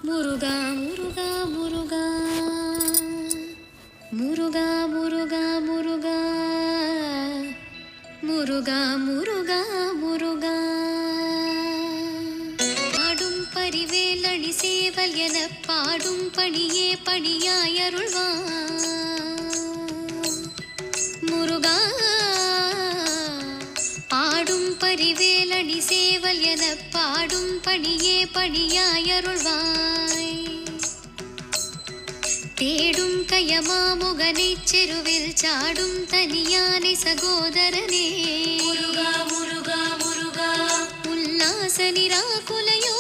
முருகா முருகா முருகா முருகா முருகா முருகா முருகா முருகா முருகா பாடும் பரிவேலணி சேவல் என பாடும் பணியே பணியாய் அருள்வாய் முருகா பாடும் பரிவேலணி சேவல் என பாடும் பணியே பணியாய் அருள்வாய் தேடும் கயமாமுகனை செருவில் சாடும் தனியானை சகோதரனே முருகா முருகா முருகா உல்லாச நிராகுலையோ